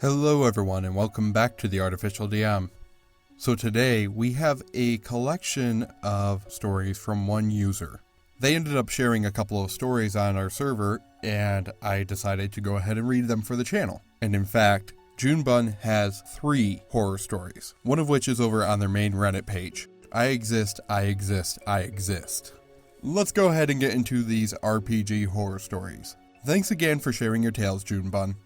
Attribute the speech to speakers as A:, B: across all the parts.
A: Hello everyone and welcome back to the Artificial DM. So today we have a collection of stories from one user. They ended up sharing a couple of stories on our server and I decided to go ahead and read them for the channel. And in fact, JuneBun has 3 horror stories, one of which is over on their main Reddit page. I exist, I exist, I exist. Let's go ahead and get into these RPG horror stories. Thanks again for sharing your tales, JuneBun.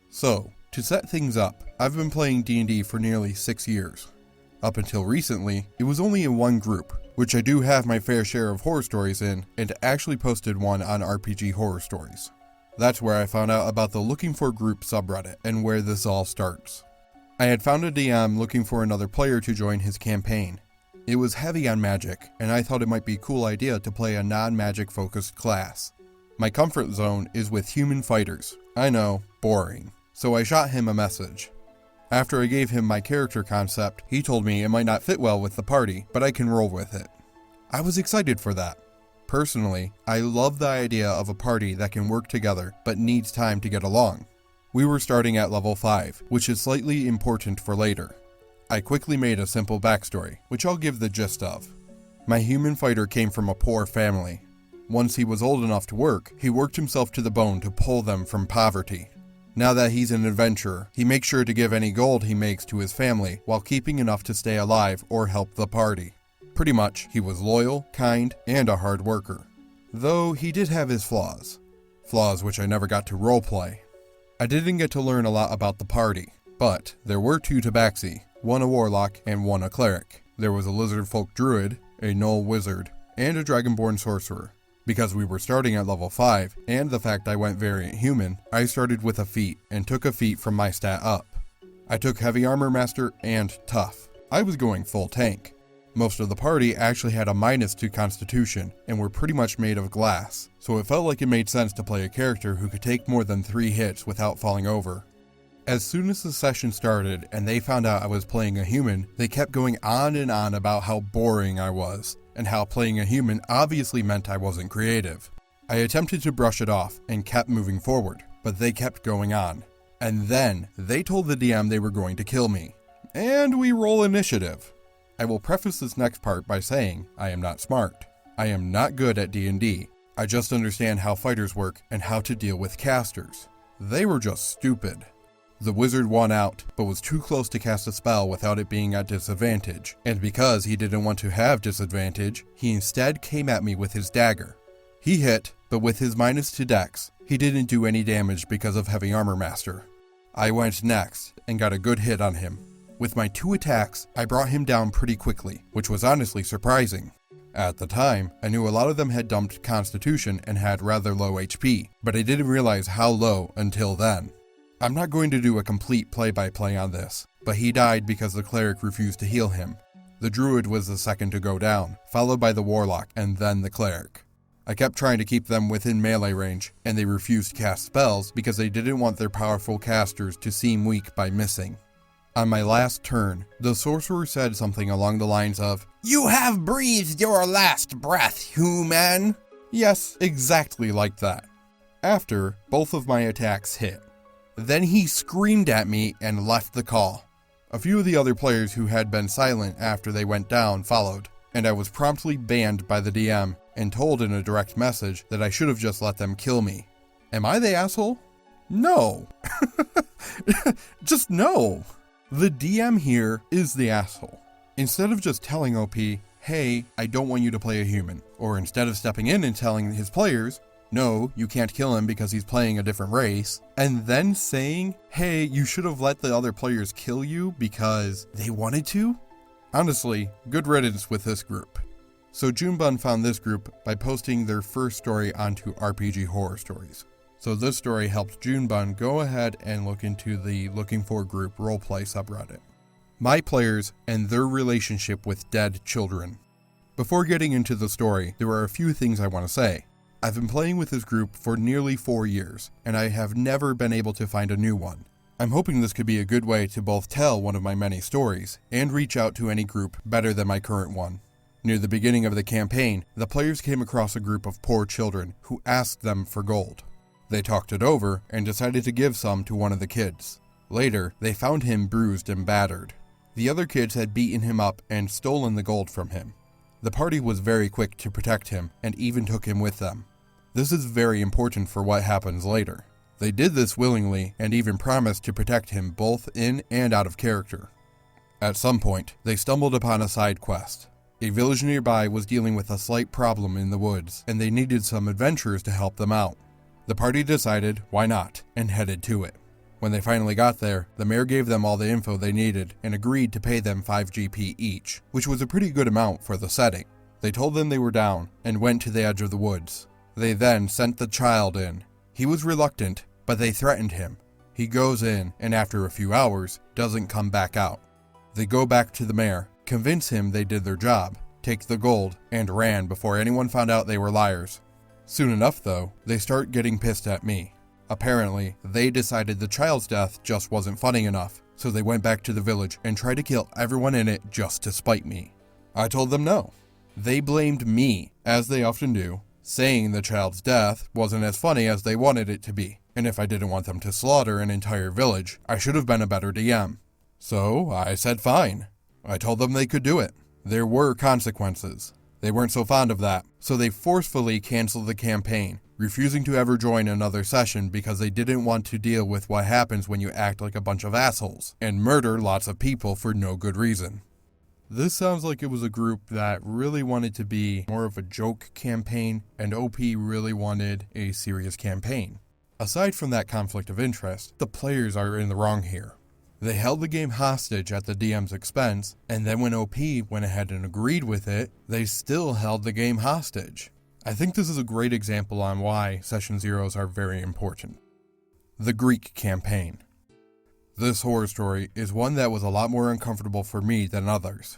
A: So, to set things up, I've been playing D&D for nearly 6 years. Up until recently, it was only in one group, which I do have my fair share of horror stories in, and actually posted one on RPG Horror Stories. That's where I found out about the Looking For Group subreddit, and where this all starts. I had found a DM looking for another player to join his campaign. It was heavy on magic, and I thought it might be a cool idea to play a non-magic focused class. My comfort zone is with human fighters. I know, boring. So I shot him a message. After I gave him my character concept, he told me it might not fit well with the party, but I can roll with it. I was excited for that. Personally, I love the idea of a party that can work together, but needs time to get along. We were starting at level 5, which is slightly important for later. I quickly made a simple backstory, which I'll give the gist of. My human fighter came from a poor family. Once he was old enough to work, he worked himself to the bone to pull them from poverty. Now that he's an adventurer, he makes sure to give any gold he makes to his family while keeping enough to stay alive or help the party. Pretty much, he was loyal, kind, and a hard worker. Though he did have his flaws. Flaws which I never got to roleplay. I didn't get to learn a lot about the party, but there were 2 tabaxi, one a warlock and one a cleric. There was a lizard folk druid, a gnoll wizard, and a dragonborn sorcerer. Because we were starting at level 5, and the fact I went variant human, I started with a feat, and took a feat from my stat up. I took Heavy Armor Master and Tough. I was going full tank. Most of the party actually had a minus to Constitution, and were pretty much made of glass, so it felt like it made sense to play a character who could take more than 3 hits without falling over. As soon as the session started and they found out I was playing a human, they kept going on and on about how boring I was, and how playing a human obviously meant I wasn't creative. I attempted to brush it off and kept moving forward, but they kept going on. And then they told the DM they were going to kill me. And we roll initiative. I will preface this next part by saying I am not smart. I am not good at D&D. I just understand how fighters work and how to deal with casters. They were just stupid. The wizard won out, but was too close to cast a spell without it being at disadvantage, and because he didn't want to have disadvantage, he instead came at me with his dagger. He hit, but with his minus to dex, he didn't do any damage because of Heavy Armor Master. I went next, and got a good hit on him. With my 2 attacks, I brought him down pretty quickly, which was honestly surprising. At the time, I knew a lot of them had dumped Constitution and had rather low HP, but I didn't realize how low until then. I'm not going to do a complete play-by-play on this, but he died because the cleric refused to heal him. The druid was the second to go down, followed by the warlock and then the cleric. I kept trying to keep them within melee range, and they refused to cast spells because they didn't want their powerful casters to seem weak by missing. On my last turn, the sorcerer said something along the lines of, "You have breathed your last breath, human!" Yes, exactly like that. After, both of my attacks hit. Then he screamed at me and left the call. A few of the other players who had been silent after they went down followed, and I was promptly banned by the DM and told in a direct message that I should have just let them kill me. Am I the asshole? No. Just no. The DM here is the asshole. Instead of just telling OP, hey, I don't want you to play a human, or instead of stepping in and telling his players, no, you can't kill him because he's playing a different race, and then saying, hey, you should have let the other players kill you because they wanted to? Honestly, good riddance with this group. So JuneBun found this group by posting their first story onto RPG Horror Stories. So this story helped JuneBun go ahead and look into the Looking For Group roleplay subreddit. My players and their relationship with dead children. Before getting into the story, there are a few things I want to say. I've been playing with this group for nearly 4 years, and I have never been able to find a new one. I'm hoping this could be a good way to both tell one of my many stories, and reach out to any group better than my current one. Near the beginning of the campaign, the players came across a group of poor children who asked them for gold. They talked it over and decided to give some to one of the kids. Later, they found him bruised and battered. The other kids had beaten him up and stolen the gold from him. The party was very quick to protect him and even took him with them. This is very important for what happens later. They did this willingly and even promised to protect him both in and out of character. At some point, they stumbled upon a side quest. A village nearby was dealing with a slight problem in the woods, and they needed some adventurers to help them out. The party decided, why not, and headed to it. When they finally got there, the mayor gave them all the info they needed and agreed to pay them 5 GP each, which was a pretty good amount for the setting. They told them they were down and went to the edge of the woods. They then sent the child in. He was reluctant, but they threatened him. He goes in and after a few hours, doesn't come back out. They go back to the mayor, convince him they did their job, take the gold, and ran before anyone found out they were liars. Soon enough though, they start getting pissed at me. Apparently, they decided the child's death just wasn't funny enough, so they went back to the village and tried to kill everyone in it just to spite me. I told them no. They blamed me, as they often do, saying the child's death wasn't as funny as they wanted it to be, and if I didn't want them to slaughter an entire village, I should have been a better DM. So I said fine. I told them they could do it. There were consequences. They weren't so fond of that, so they forcefully canceled the campaign, refusing to ever join another session because they didn't want to deal with what happens when you act like a bunch of assholes and murder lots of people for no good reason. This sounds like it was a group that really wanted to be more of a joke campaign, and OP really wanted a serious campaign. Aside from that conflict of interest, the players are in the wrong here. They held the game hostage at the DM's expense, and then when OP went ahead and agreed with it, they still held the game hostage. I think this is a great example on why Session Zeros are very important. The Greek Campaign. This horror story is one that was a lot more uncomfortable for me than others.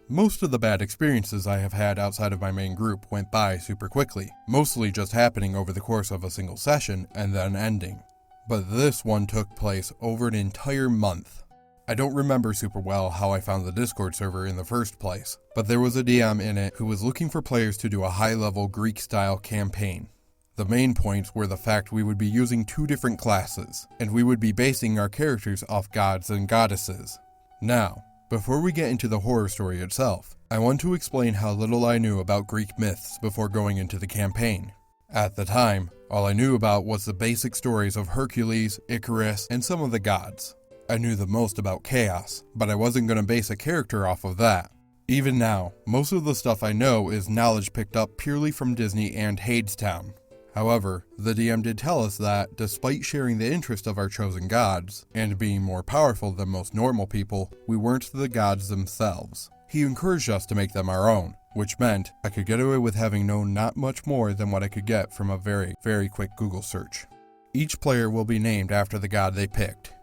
A: Most of the bad experiences I have had outside of my main group went by super quickly, mostly just happening over the course of a single session and then ending. But this one took place over an entire month. I don't remember super well how I found the Discord server in the first place, but there was a DM in it who was looking for players to do a high-level Greek-style campaign. The main points were the fact we would be using 2 different classes, and we would be basing our characters off gods and goddesses. Now, before we get into the horror story itself, I want to explain how little I knew about Greek myths before going into the campaign. At the time, all I knew about was the basic stories of Hercules, Icarus, and some of the gods. I knew the most about chaos, but I wasn't going to base a character off of that. Even now, most of the stuff I know is knowledge picked up purely from Disney and Hadestown. However, the DM did tell us that, despite sharing the interest of our chosen gods, and being more powerful than most normal people, we weren't the gods themselves. He encouraged us to make them our own, which meant I could get away with having known not much more than what I could get from a very, very quick Google search. Each player will be named after the god they picked.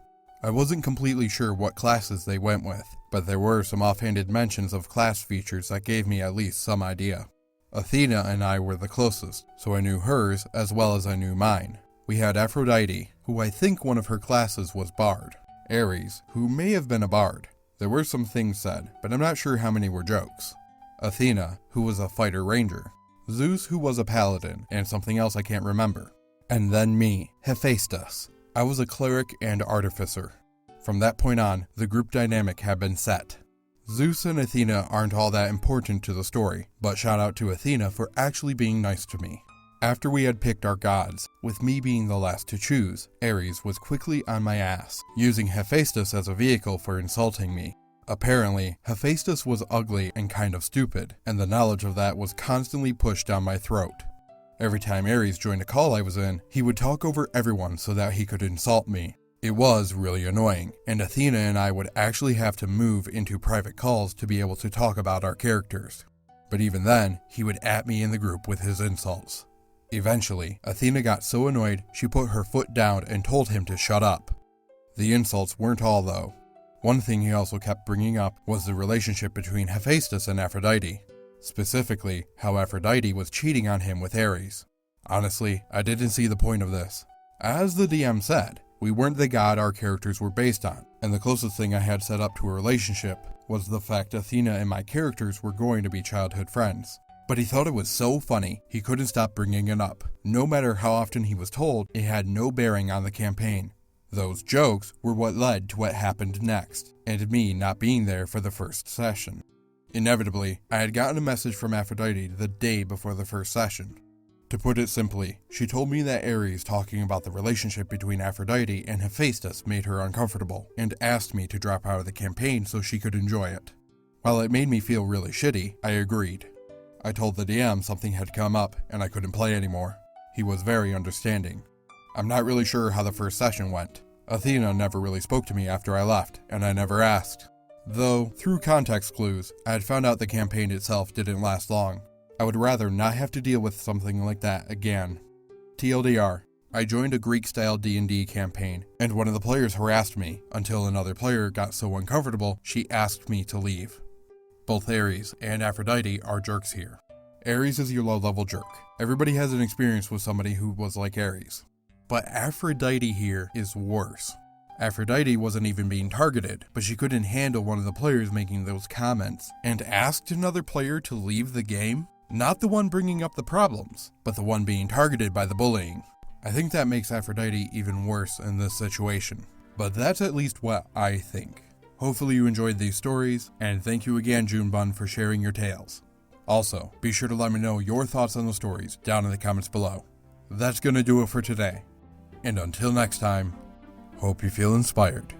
A: I wasn't completely sure what classes they went with, but there were some offhanded mentions of class features that gave me at least some idea. Athena and I were the closest, so I knew hers as well as I knew mine. We had Aphrodite, who I think one of her classes was Bard. Ares, who may have been a Bard. There were some things said, but I'm not sure how many were jokes. Athena, who was a fighter ranger. Zeus, who was a paladin, and something else I can't remember. And then me, Hephaestus. I was a cleric and artificer. From that point on, the group dynamic had been set. Zeus and Athena aren't all that important to the story, but shout out to Athena for actually being nice to me. After we had picked our gods, with me being the last to choose, Ares was quickly on my ass, using Hephaestus as a vehicle for insulting me. Apparently, Hephaestus was ugly and kind of stupid, and the knowledge of that was constantly pushed down my throat. Every time Ares joined a call I was in, he would talk over everyone so that he could insult me. It was really annoying, and Athena and I would actually have to move into private calls to be able to talk about our characters. But even then, he would at me in the group with his insults. Eventually, Athena got so annoyed she put her foot down and told him to shut up. The insults weren't all though. One thing he also kept bringing up was the relationship between Hephaestus and Aphrodite. Specifically, how Aphrodite was cheating on him with Ares. Honestly, I didn't see the point of this. As the DM said, we weren't the god our characters were based on, and the closest thing I had set up to a relationship was the fact Athena and my characters were going to be childhood friends. But he thought it was so funny, he couldn't stop bringing it up. No matter how often he was told, it had no bearing on the campaign. Those jokes were what led to what happened next, and me not being there for the first session. Inevitably, I had gotten a message from Aphrodite the day before the first session. To put it simply, she told me that Ares talking about the relationship between Aphrodite and Hephaestus made her uncomfortable, and asked me to drop out of the campaign so she could enjoy it. While it made me feel really shitty, I agreed. I told the DM something had come up and I couldn't play anymore. He was very understanding. I'm not really sure how the first session went. Athena never really spoke to me after I left, and I never asked. Though, through context clues, I had found out the campaign itself didn't last long. I would rather not have to deal with something like that again. TLDR, I joined a Greek-style D&D campaign, and one of the players harassed me until another player got so uncomfortable she asked me to leave. Both Ares and Aphrodite are jerks here. Ares is your low-level jerk. Everybody has an experience with somebody who was like Ares. But Aphrodite here is worse. Aphrodite wasn't even being targeted, but she couldn't handle one of the players making those comments, and asked another player to leave the game? Not the one bringing up the problems, but the one being targeted by the bullying. I think that makes Aphrodite even worse in this situation. But that's at least what I think. Hopefully you enjoyed these stories, and thank you again, JuneBun, for sharing your tales. Also, be sure to let me know your thoughts on the stories down in the comments below. That's gonna do it for today. And until next time, hope you feel inspired.